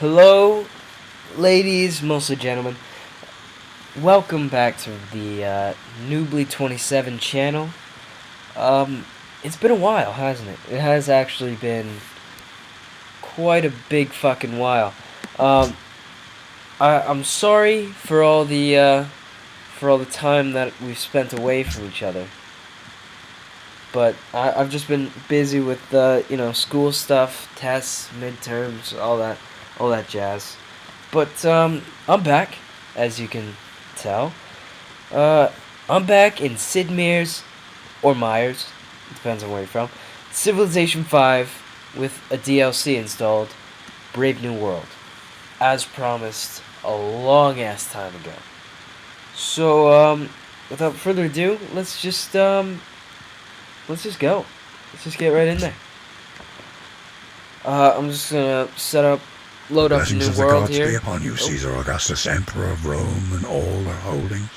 Hello, ladies, mostly gentlemen. Welcome back to the Noobly27 channel. It's been a while, hasn't it? It has actually been quite a big fucking while. Um, I'm sorry for all the time that we've spent away from each other. But I've just been busy with school stuff, tests, midterms, all that jazz. But I'm back, as you can tell. Uh, I'm back in Sid Meier's or Myers, depends on where you're from. Civilization 5 with a DLC installed, Brave New World, as promised a long ass time ago. So without further ado, let's just go. Let's just get right in there. I'm just gonna load up a Blessings new of the world gods be here. upon you, Oh, Caesar Augustus, Emperor of Rome and all her holdings.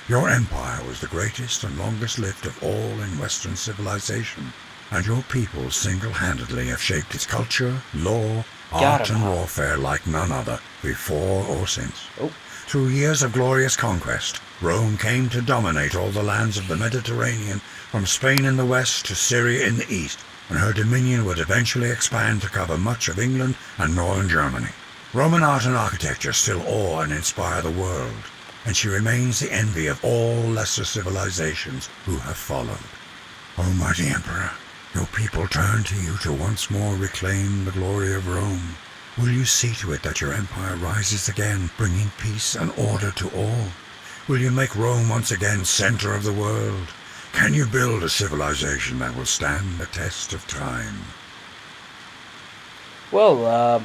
Your empire was the greatest and longest lived of all in Western civilization, and your people single-handedly have shaped its culture, law, got art him, and huh? warfare like none other, before or since. Oh, Through years of glorious conquest, Rome came to dominate all the lands of the Mediterranean, from Spain in the west to Syria in the east, and her dominion would eventually expand to cover much of England and northern Germany. Roman art and architecture still awe and inspire the world, and she remains the envy of all lesser civilizations who have followed. O mighty Emperor, your people turn to you to once more reclaim the glory of Rome. Will you see to it that your empire rises again, bringing peace and order to all? Will you make Rome once again center of the world? Can you build a civilization that will stand the test of time? well,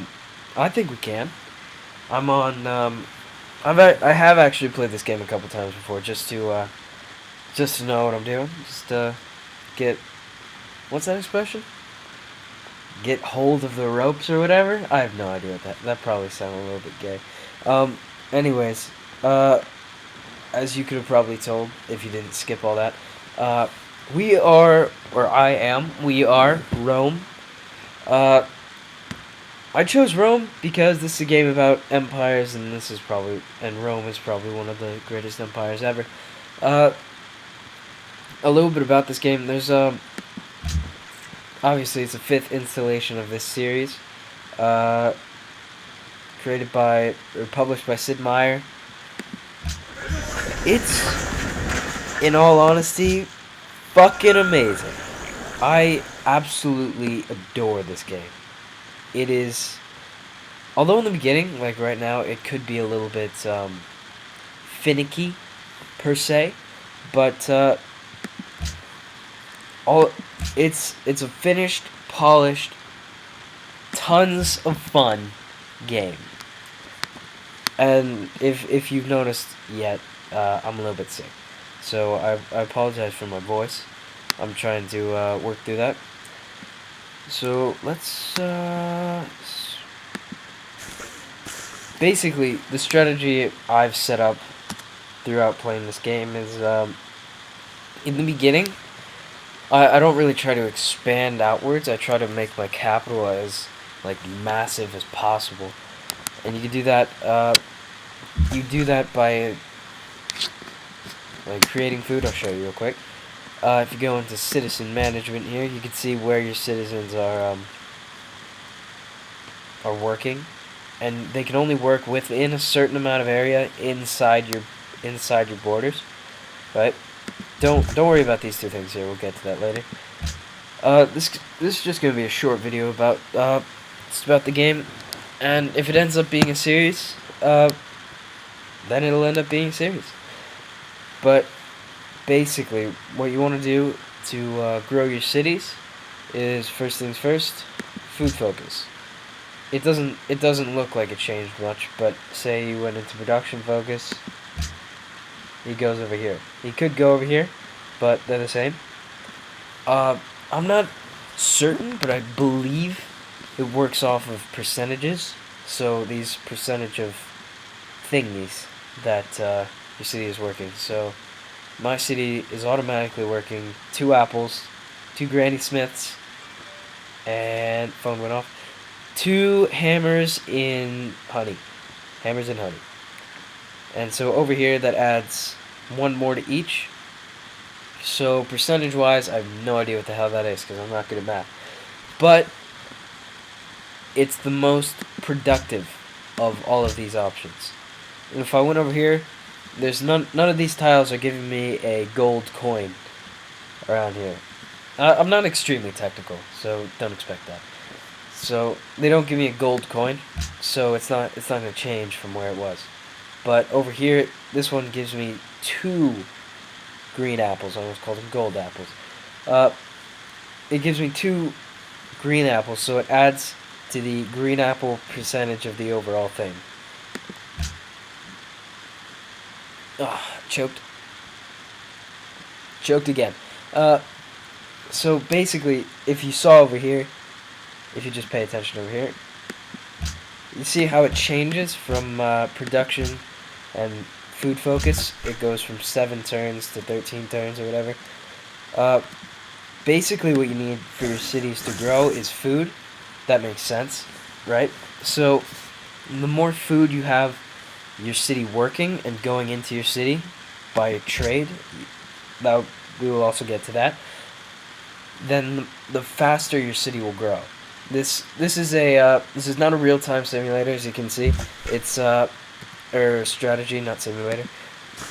I think we can. I'm on. I have actually played this game a couple times before, just to know what I'm doing. Just get what's that expression? Get hold of the ropes or whatever. I have no idea what that probably sounded a little bit gay. Um, anyways, as you could have probably told if you didn't skip all that, uh, we are, or I am, we are Rome. Uh, I chose Rome because this is a game about empires, and Rome is probably one of the greatest empires ever. Uh, a little bit about this game. There's obviously it's a fifth installation of this series, uh, created by or published by Sid Meier. It's, in all honesty, fucking amazing. I absolutely adore this game. It is, although in the beginning, like right now, it could be a little bit finicky per se, but all it's a finished, polished, tons of fun game. And if you've noticed yet, I'm a little bit sick, so I apologize for my voice. I'm trying to work through that. So let's basically the strategy I've set up throughout playing this game is in the beginning I don't really try to expand outwards. I try to make my capital as like massive as possible, and you can do that. You do that by like creating food. I'll show you real quick. If you go into citizen management here, you can see where your citizens are working, and they can only work within a certain amount of area inside your borders, right? Don't worry about these two things here. We'll get to that later. This is just gonna be a short video about it's about the game, and if it ends up being a series, then it'll end up being a series. But basically, what you want to do to grow your cities is first things first, food focus. It doesn't look like it changed much, but say you went into production focus, he goes over here. He could go over here, but they're the same. I'm not certain, but I believe it works off of percentages. So these percentage of thingies that your city is working. So my city is automatically working 2 apples, 2 Granny Smiths, and phone went off. 2 hammers in honey. Hammers in honey. And so over here, that adds 1 more to each. So percentage-wise, I have no idea what the hell that is because I'm not good at math. But it's the most productive of all of these options. And if I went over here, there's none of these tiles are giving me a gold coin around here. I'm not extremely technical, so don't expect that. So they don't give me a gold coin, so it's not going to change from where it was. But over here, this one gives me 2 green apples. I almost called them gold apples. It gives me 2 green apples, so it adds to the green apple percentage of the overall thing. Choked. Choked again. So basically, if you saw over here, if you just pay attention over here, you see how it changes from production and food focus. It goes from 7 turns to 13 turns or whatever. Basically what you need for your cities to grow is food. That makes sense, right? So the more food you have your city working and going into your city by trade, that we will also get to that, then the faster your city will grow. This is not a real-time simulator, as you can see. It's or strategy, not simulator.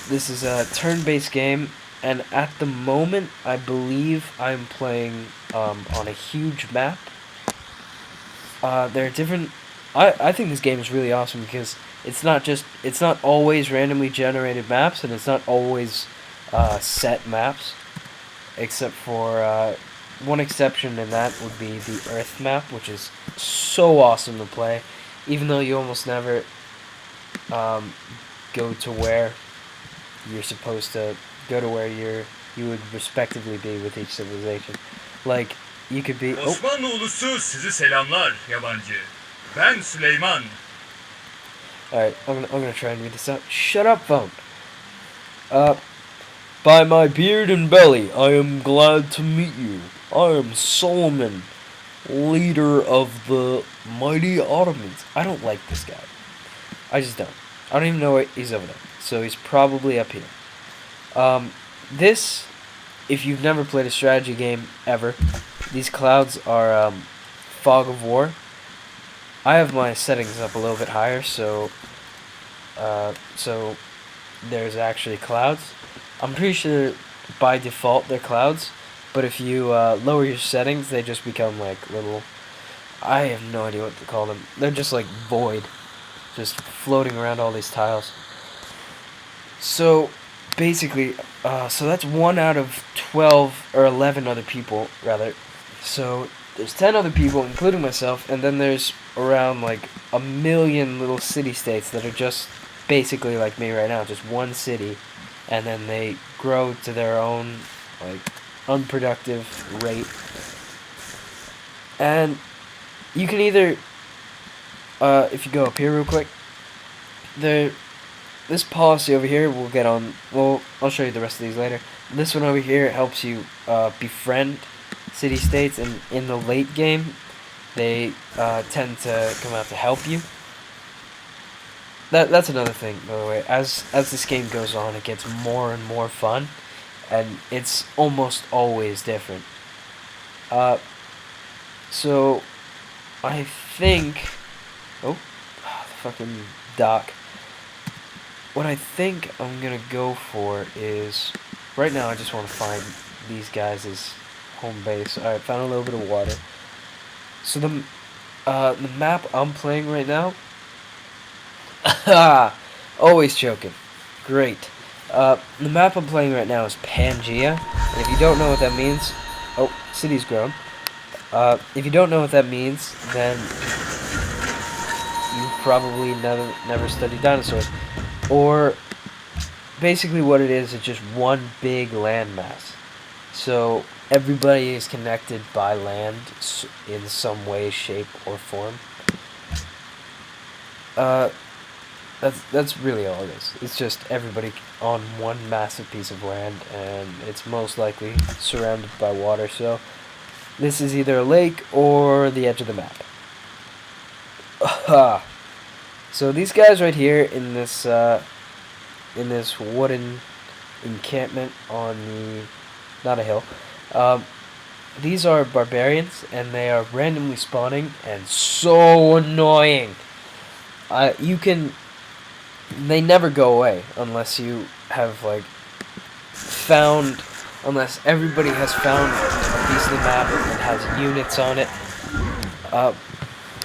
This is a turn-based game, and at the moment, I believe I'm playing on a huge map. There are different. I think this game is really awesome because it's not always randomly generated maps, and it's not always set maps, except for one exception, and that would be the Earth map, which is so awesome to play, even though you almost never go to where you're supposed to go to where you would respectively be with each civilization. Like, you could be... Osmanlı ulusu sizi selamlar yabancı. Ben Süleyman. Alright, I'm gonna try and read this out. Shut up, phone. By my beard and belly, I am glad to meet you. I am Solomon, leader of the mighty Ottomans. I don't like this guy. I just don't. I don't even know where he's over there. So he's probably up here. This, if you've never played a strategy game ever, these clouds are fog of war. I have my settings up a little bit higher, so there's actually clouds. I'm pretty sure by default they're clouds, but if you lower your settings, they just become like little... I have no idea what to call them. They're just like void, just floating around all these tiles. So basically, so that's 1 out of 12 or 11 other people, rather. So there's 10 other people, including myself, and then there's around like 1 million little city-states that are just basically like me right now, just one city, and then they grow to their own like unproductive rate. And you can either, if you go up here real quick, this policy over here will get on. Well, I'll show you the rest of these later. This one over here helps you befriend city-states, and in the late game, they tend to come out to help you. That's another thing, by the way. As this game goes on, it gets more and more fun, and it's almost always different. So I think, the fucking dock. What I think I'm gonna go for is, right now I just want to find these guys' home base. Alright, found a little bit of water. So the map I'm playing right now, always choking. Great. The map I'm playing right now is Pangea, and if you don't know what that means, city's grown. If you don't know what that means, then you probably never studied dinosaurs. Or basically what it is just one big landmass. So everybody is connected by land in some way, shape, or form. That's really all it is. It's just everybody on one massive piece of land, and it's most likely surrounded by water. So this is either a lake or the edge of the map. So these guys right here in this wooden encampment on the, not a hill. These are barbarians, and they are randomly spawning and so annoying. You can. They never go away unless you have like found, unless everybody has found a piece of the map and has units on it.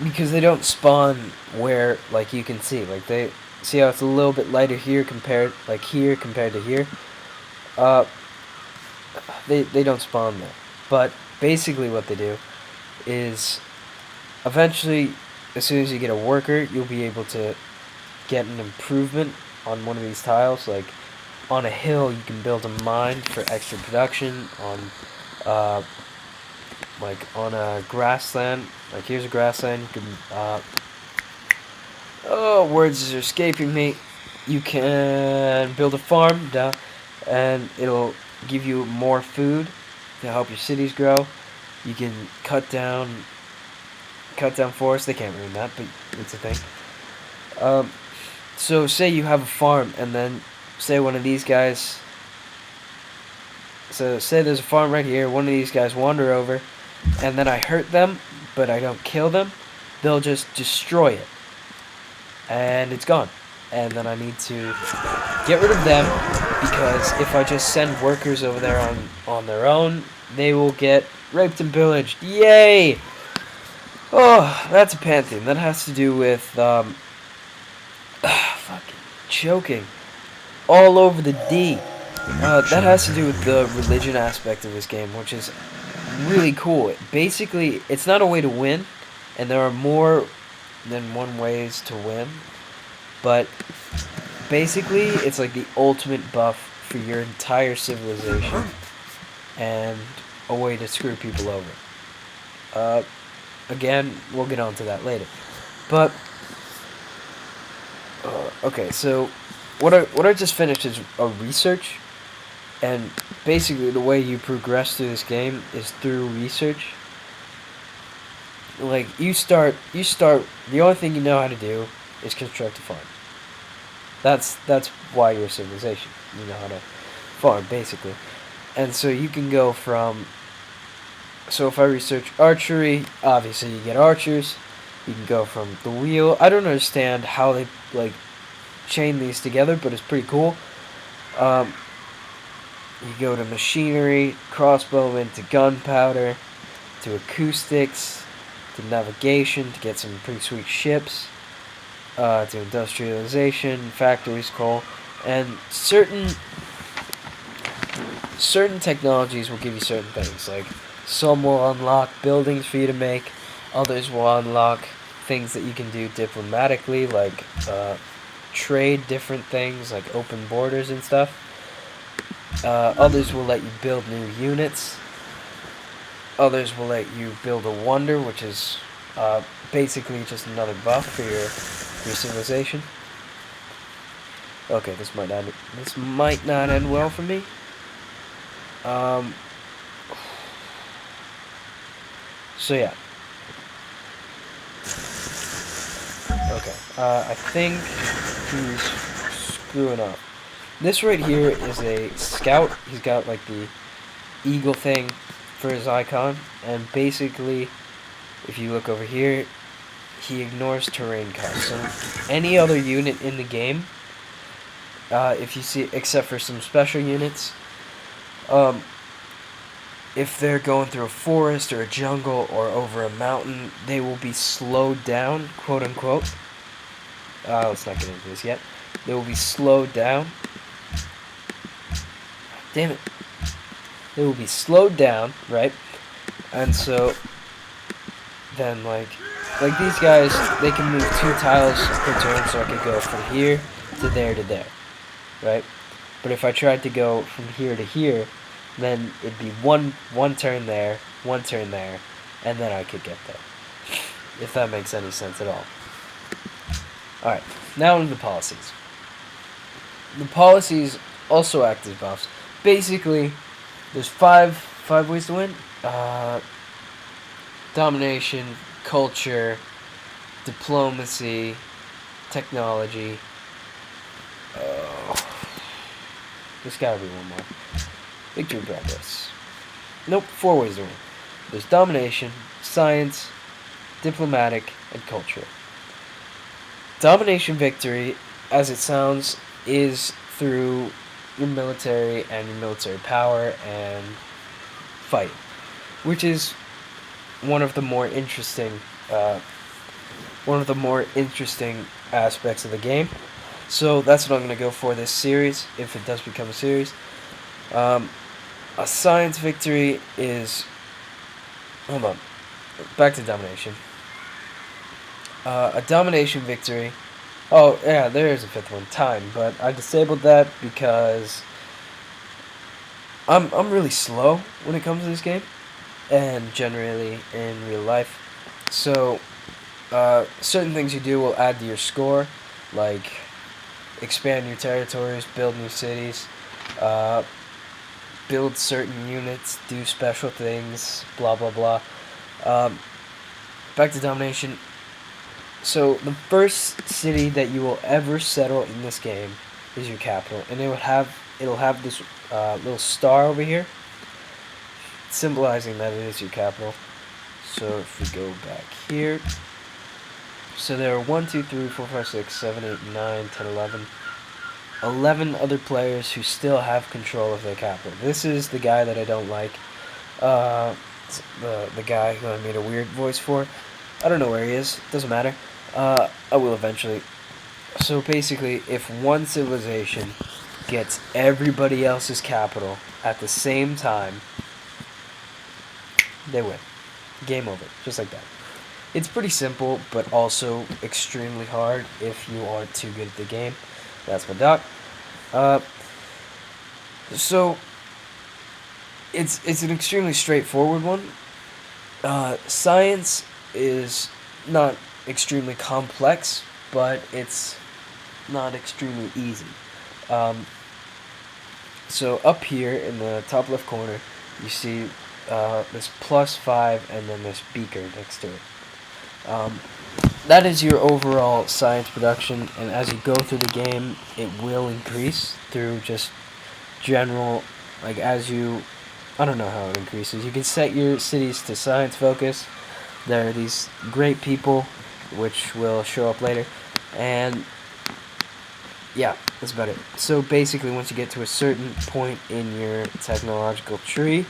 Because they don't spawn where, like, you can see, like, they see how it's a little bit lighter here compared to here. They don't spawn there, but basically what they do is eventually, as soon as you get a worker, you'll be able to get an improvement on one of these tiles. Like on a hill, you can build a mine for extra production. Like on a grassland, like here's a grassland, you can, words are escaping me. You can build a farm, and it'll give you more food to help your cities grow. You can cut down forests. They can't ruin that, but it's a thing. So say you have a farm, and then say one of these guys. So say there's a farm right here. One of these guys wander over, and then I hurt them, but I don't kill them. They'll just destroy it, and it's gone. And then I need to get rid of them, because if I just send workers over there on their own, they will get raped and pillaged. Yay! Oh, that's a pantheon. That has to do with fucking choking all over the D. That has to do with the religion aspect of this game, which is really cool. Basically, it's not a way to win, and there are more than one ways to win, but basically, it's like the ultimate buff for your entire civilization, and a way to screw people over. Again, we'll get on to that later. But okay, so what I just finished is a research, and basically the way you progress through this game is through research. Like you start. The only thing you know how to do is construct a farm. That's why you're a civilization. You know how to farm, basically, and so you can go from. So if I research archery, obviously you get archers. You can go from the wheel. I don't understand how they like chain these together, but it's pretty cool. You go to machinery, crossbowmen, to gunpowder, to acoustics, to navigation, to get some pretty sweet ships, to industrialization, factories, coal, and certain technologies will give you certain things. Like some will unlock buildings for you to make, others will unlock things that you can do diplomatically, like trade different things, like open borders and stuff. Others will let you build new units. Others will let you build a wonder, which is basically just another buff for your civilization. Okay, this might not end well for me. So yeah. Okay. I think he's screwing up. This right here is a scout. He's got like the eagle thing for his icon, and basically, if you look over here, he ignores terrain costs. So any other unit in the game, if you see, except for some special units, if they're going through a forest or a jungle or over a mountain, they will be slowed down, quote unquote. Let's not get into this yet. They will be slowed down. Damn it. They will be slowed down, right? And so then like these guys, they can move 2 tiles per turn, so I could go from here to there, right? But if I tried to go from here to here, then it'd be one turn there, 1 turn there, and then I could get there. If that makes any sense at all. Alright, now into the policies. The policies also act as buffs. Basically, there's five ways to win. Domination, culture, diplomacy, technology. Oh, there's gotta be one more. Victory progress. Nope, 4 ways to win. There's domination, science, diplomatic, and culture. Domination victory, as it sounds, is through your military and your military power and fight, which is one of the more interesting, aspects of the game. So that's what I'm going to go for this series, if it does become a series. A science victory is... Hold on. Back to domination. A domination victory... Oh, yeah, there is a 5th one. Time. But I disabled that because... I'm really slow when it comes to this game. And generally in real life. So, certain things you do will add to your score. Like, expand your territories, build new cities, build certain units, do special things, blah blah blah. Back to domination. So the first city that you will ever settle in this game is your capital, and it'll have this little star over here, symbolizing that it is your capital. So if we go back here, so there are 1, 2, 3, 4, 5, 6, 7, 8, 9, 10, 11 other players who still have control of their capital. This is the guy that I don't like. The guy who I made a weird voice for. I don't know where he is. Doesn't matter. I will eventually. So basically, if one civilization gets everybody else's capital at the same time, they win. Game over. Just like that. It's pretty simple, but also extremely hard if you aren't too good at the game. That's my doc. So it's an extremely straightforward one. Science is not extremely complex, but it's not extremely easy. So up here in the top left corner, you see this +5 and then this beaker next to it. That is your overall science production, and as you go through the game, it will increase through just general, like as you, I don't know how it increases. You can set your cities to science focus. There are these great people, which will show up later, and yeah, that's about it. So basically, once you get to a certain point in your technological tree,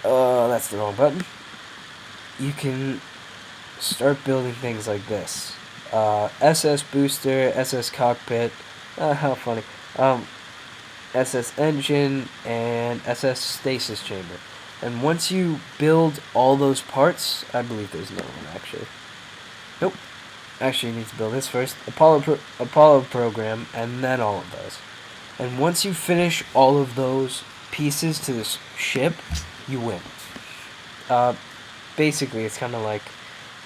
that's the wrong button, you can start building things like this. SS booster, SS cockpit, how funny, SS engine, and SS stasis chamber. And once you build all those parts, I believe there's no one actually. Nope. Actually, you need to build this first. Apollo program, and then all of those. And once you finish all of those pieces to this ship, you win. Basically, it's kind of like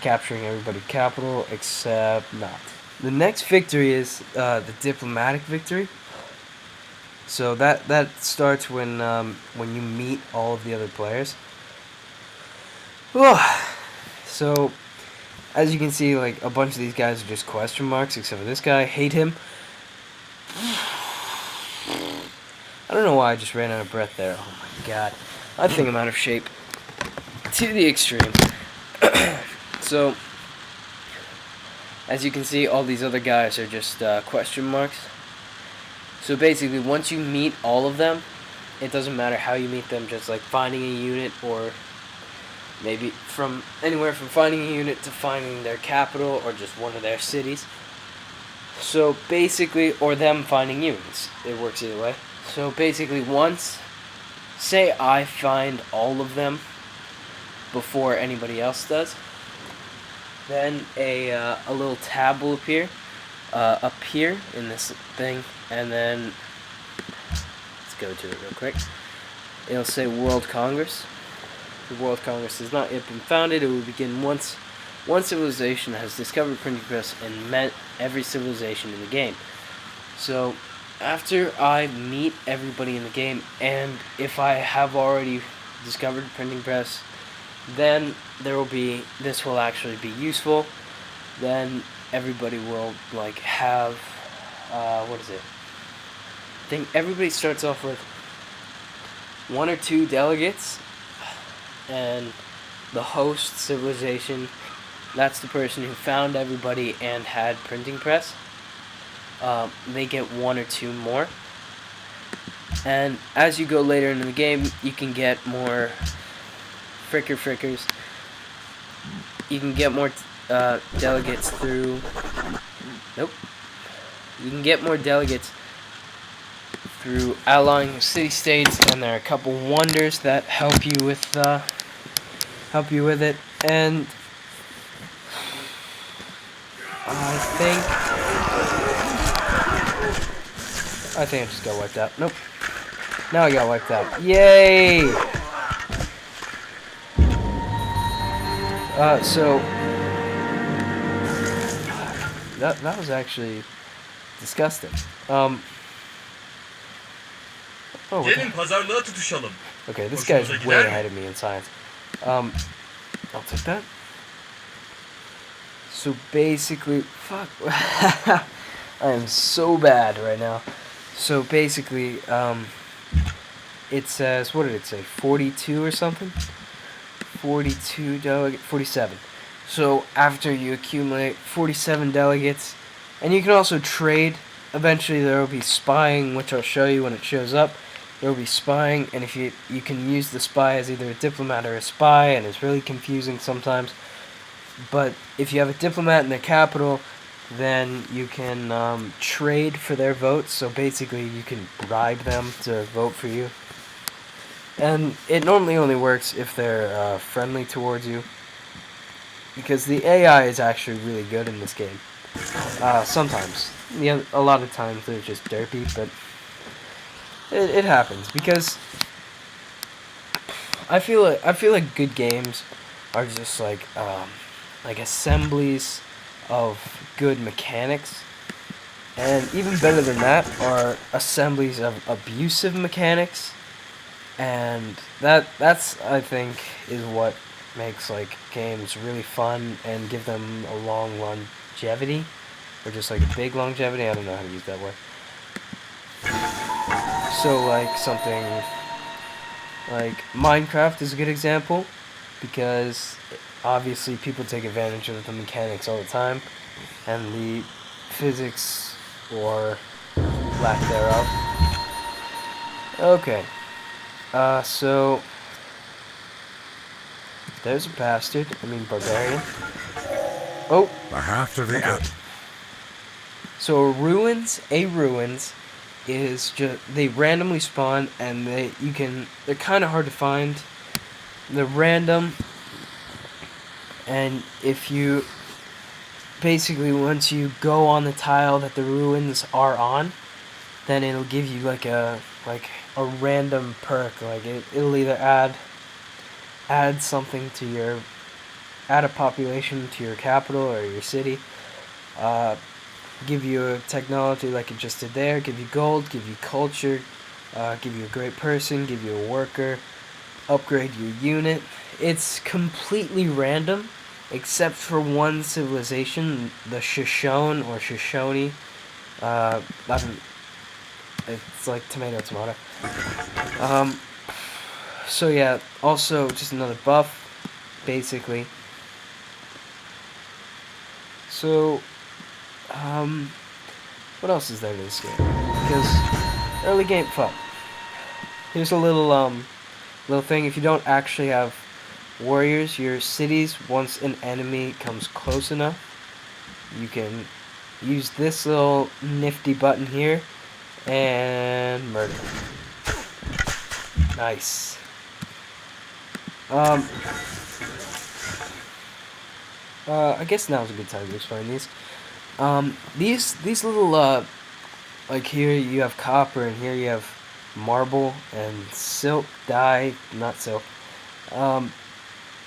capturing everybody's capital, except not. The next victory is the diplomatic victory. So that starts when you meet all of the other players. So as you can see, like a bunch of these guys are just question marks, except for this guy. Hate him. I don't know why I just ran out of breath there. Oh my god. I think I'm out of shape to the extreme. So, as you can see, all these other guys are just question marks. So basically, once you meet all of them, it doesn't matter how you meet them, just like finding a unit, or maybe from anywhere from finding a unit to finding their capital, or just one of their cities. So basically, or them finding units. It works either way. So basically, once, say I find all of them before anybody else does, then a little tab will appear up here in this thing, and then let's go to it real quick. It'll say World Congress. The World Congress has not yet been founded. It will begin once one civilization has discovered printing press and met every civilization in the game. So after I meet everybody in the game, and if I have already discovered printing press, then this will actually be useful. then everybody will like have what is it? I think everybody starts off with 1 or 2 delegates, and the host civilization, that's the person who found everybody and had printing press. They get 1 or 2 more. And as you go later into the game, you can get more frickers. You can get more delegates through... Nope. You can get more delegates through outlawing city-states, and there are a couple wonders that help you with it. And I think I just got wiped out. Nope. Now I got wiped out. Yay! So that was actually disgusting. Oh, what the- Gelin pazarlığa tutuşalım. okay, this Hoşunuza guy's gider way mi? ahead of me in science. I'll take that. So basically, fuck, I am so bad right now. So basically, it says, what did it say, 42 or something? 42 delegate, 47. So after you accumulate 47 delegates, and you can also trade, eventually there will be spying, which I'll show you when it shows up. There will be spying, and if you can use the spy as either a diplomat or a spy, and it's really confusing sometimes. But if you have a diplomat in the capital, then you can trade for their votes. So basically, you can bribe them to vote for you. And it normally only works if they're friendly towards you, because the AI is actually really good in this game. Sometimes, yeah, a lot of times they're just derpy, but it happens because I feel like good games are just like assemblies of good mechanics, and even better than that are assemblies of abusive mechanics. And that's I think is what makes like games really fun and give them a long longevity, or just like a big longevity. I don't know how to use that word. So like something like Minecraft is a good example, because obviously people take advantage of the mechanics all the time, and the physics or lack thereof. Okay. So there's a bastard. I mean barbarian. Oh. After the Okay. So ruins is just, they randomly spawn, and they're kind of hard to find. They're random, and if you basically, once you go on the tile that the ruins are on, then it'll give you like a random perk. Like it'll either add something to add a population to your capital or your city, give you a technology like it just did there, give you gold, give you culture, give you a great person, give you a worker, upgrade your unit. It's completely random, except for one civilization, the Shoshone or Shoshone. It's like tomato. So yeah, also just another buff, basically. So, what else is there to this game? Because early game, fuck. Here's a little thing. If you don't actually have warriors, your cities, once an enemy comes close enough, you can use this little nifty button here and murder. Nice. I guess now's a good time to explain these. These little like here you have copper, and here you have marble and silk dye, not silk.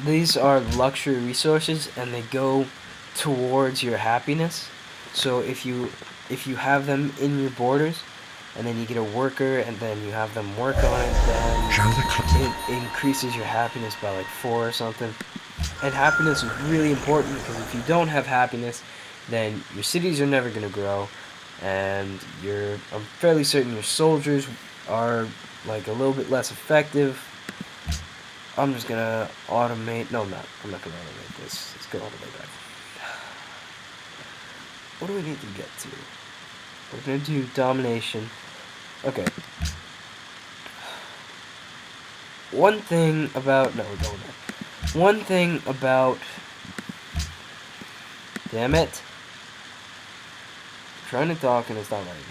These are luxury resources, and they go towards your happiness. So if you have them in your borders, and then you get a worker, and then you have them work on it, then it increases your happiness by like 4 or something. And happiness is really important, because if you don't have happiness, then your cities are never going to grow, and I'm fairly certain your soldiers are like a little bit less effective. I'm just gonna automate. No, I'm not. I'm not gonna automate this. Let's go all the way back. What do we need to get to? We're gonna do domination. Okay. One thing about we're going there. One thing about. Damn it! I'm trying to talk and it's not letting me.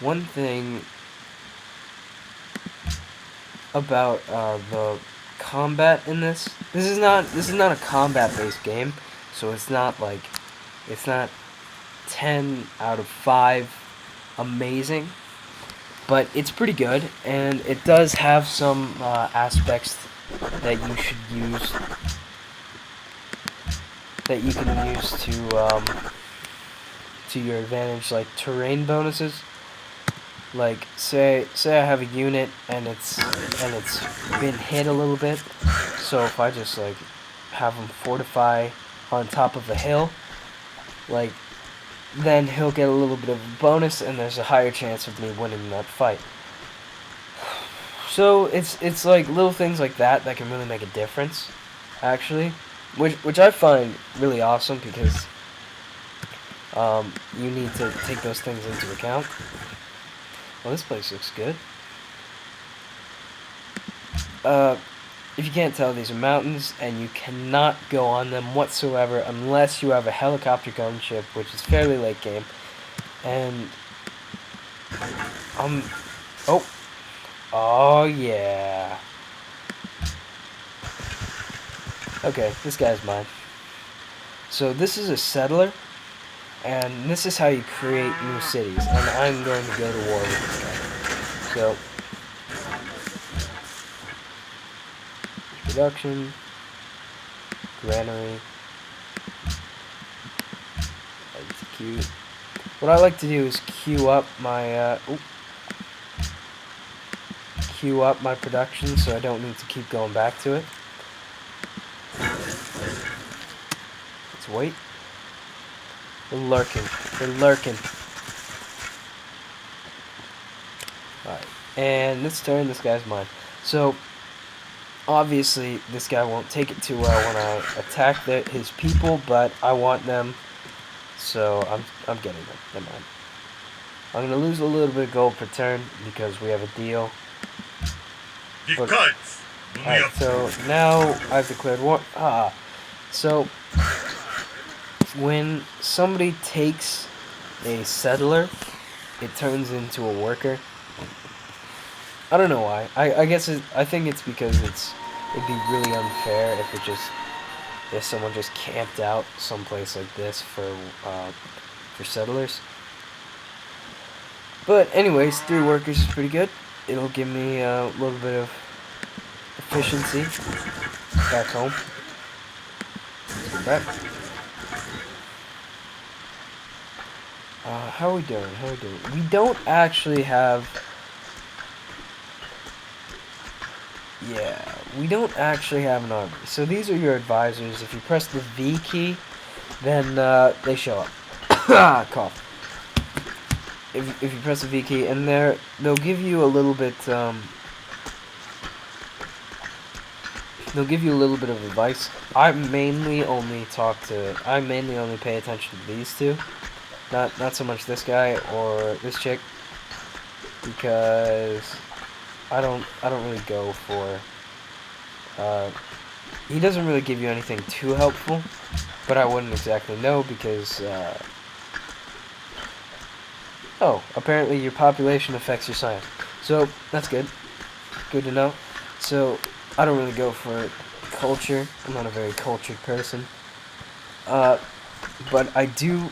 One thing about the combat in this. This is not a combat-based game, so it's not 10 out of 5 amazing, but it's pretty good, and it does have some aspects that you should use, that you can use to your advantage, like terrain bonuses. Like say I have a unit and it's been hit a little bit, so if I just like have him fortify on top of a hill, like then he'll get a little bit of a bonus, and there's a higher chance of me winning that fight. So it's like little things like that can really make a difference, actually, which I find really awesome, because you need to take those things into account. Well, this place looks good. If you can't tell, these are mountains, and you cannot go on them whatsoever unless you have a helicopter gunship, which is fairly late game. And oh yeah. Okay, this guy's mine. So this is a settler, and this is how you create new cities. And I'm going to go to war with this guy. So. Production, granary, execute. What I like to do is queue up my production, so I don't need to keep going back to it. Let's wait. They're lurking. Alright, and this turn, this guy's mine. So. Obviously, this guy won't take it too well when I attack his people, but I want them, so I'm getting them. Never mind. I'm gonna lose a little bit of gold per turn because we have a deal. Dikkat! Bunu Alright, yap. so now I've declared war. So when somebody takes a settler, it turns into a worker. I don't know why. I guess I think it's because it'd be really unfair if someone just camped out someplace like this for settlers. But anyways, 3 workers is pretty good. It'll give me a little bit of efficiency back home. Let's go back. How are we doing? We don't actually have. Yeah, we don't actually have an army. So these are your advisors. If you press the V key, then they show up. Cough. If you press the V key, and they'll give you a little bit. They'll give you a little bit of advice. I mainly only pay attention to these two, not so much this guy or this chick, because I don't really go for. He doesn't really give you anything too helpful, but I wouldn't exactly know because. Oh, apparently your population affects your science, so that's good. Good to know. So I don't really go for culture. I'm not a very cultured person. But I do.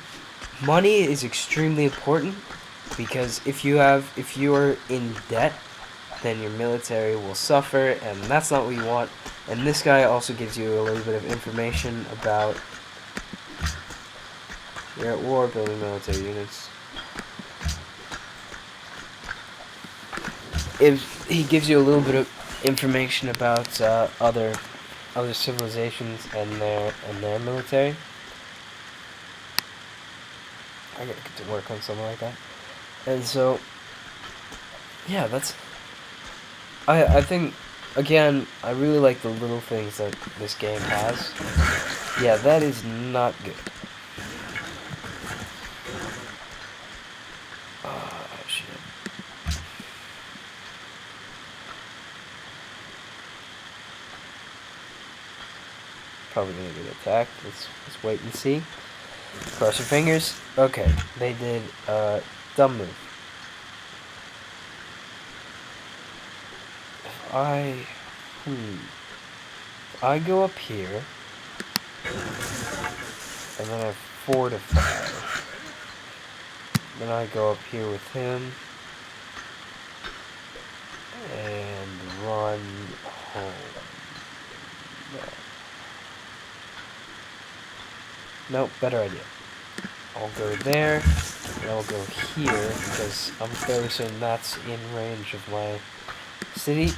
Money is extremely important because if you're in debt, then your military will suffer, and that's not what you want. And this guy also gives you a little bit of information about you're at war, building military units. If he gives you a little bit of information about other other civilizations and their military. I gotta get to work on something like that. And so, yeah, that's. I think, again, I really like the little things that this game has. Yeah, that is not good. Oh, shit. Probably gonna get attacked. Let's wait and see. Cross your fingers. Okay, they did dumb move. If I go up here, and then I fortify. Then I go up here with him and run home. Nope, better idea. I'll go there, and I'll go here, because I'm fairly certain that's in range of my city.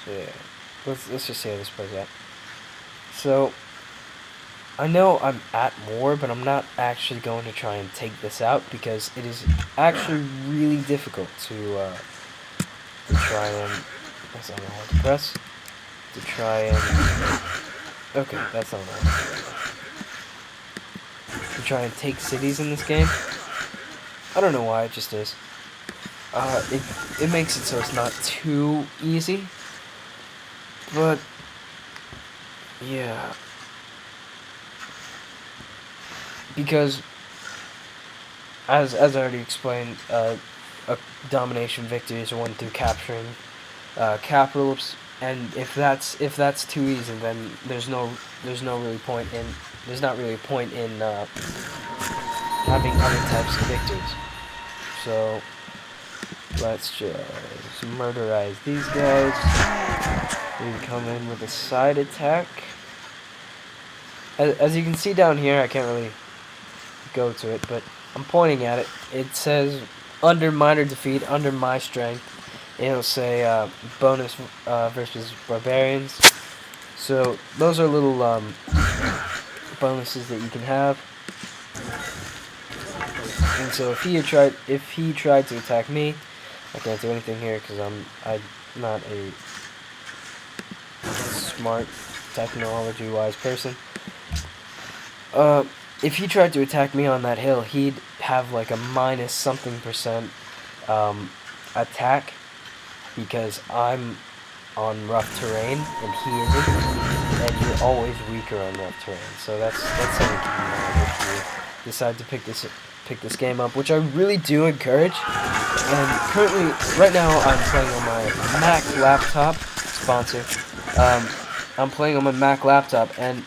So yeah, let's just see how this plays out. So, I know I'm at war, but I'm not actually going to try and take this out, because it is actually really difficult to try and... That's not hard to press. To try and... Okay, that's not hard. To try and take cities in this game. I don't know why, it just is. It makes it so it's not too easy. But... yeah. Because, as I already explained, a domination victory is won through capturing capitals, and if that's too easy, then there's not really a point in having other types of victories. So let's just murderize these guys. We can come in with a side attack. As you can see down here, I can't really go to it, but I'm pointing at it. It says under minor defeat, under my strength. It'll say bonus versus barbarians. So those are little bonuses that you can have. And so if he tried to attack me, I can't do anything here because I'm not a smart, technology-wise person. If he tried to attack me on that hill, he'd have like a minus something percent attack, because I'm on rough terrain and he isn't, and you're always weaker on rough terrain. So that's something to keep in mind if you decide to pick this game up, which I really do encourage. And currently, right now, I'm playing on my Mac laptop. Sponsor. I'm playing on my Mac laptop, and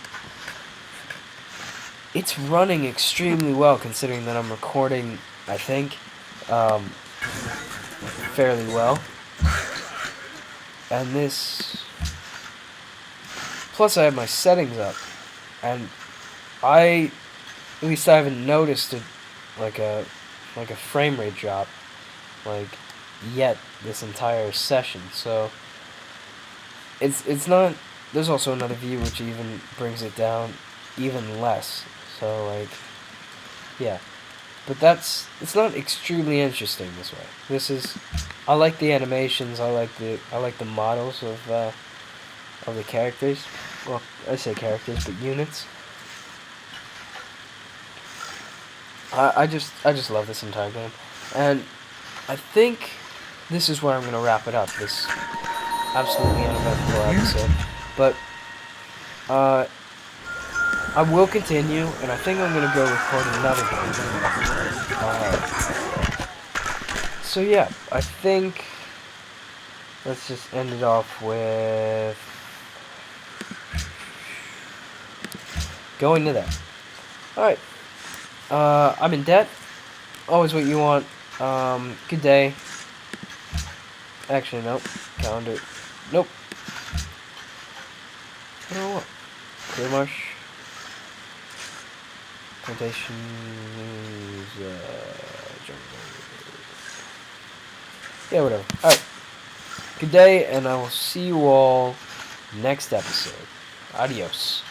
it's running extremely well, considering that I'm recording, I think, fairly well. And this... Plus I have my settings up, and at least I haven't noticed like a frame rate drop, yet this entire session. So, it's not... There's also another view which even brings it down even less. So, yeah. But it's not extremely interesting this way. This is... I like the animations, I like the models of the characters. Well, I say characters, but units. I just love this entire game. And I think this is where I'm going to wrap it up, this absolutely uneventful episode. But, I will continue, and I think I'm going to go record another game. So yeah, I think let's just end it off with going to that. Alright. I'm in debt. Always what you want. Good day. Actually, nope. Calendar. Nope. I don't know what. Clear marsh. Plantation news, yeah, whatever. Alright. Good day, and I will see you all next episode. Adios.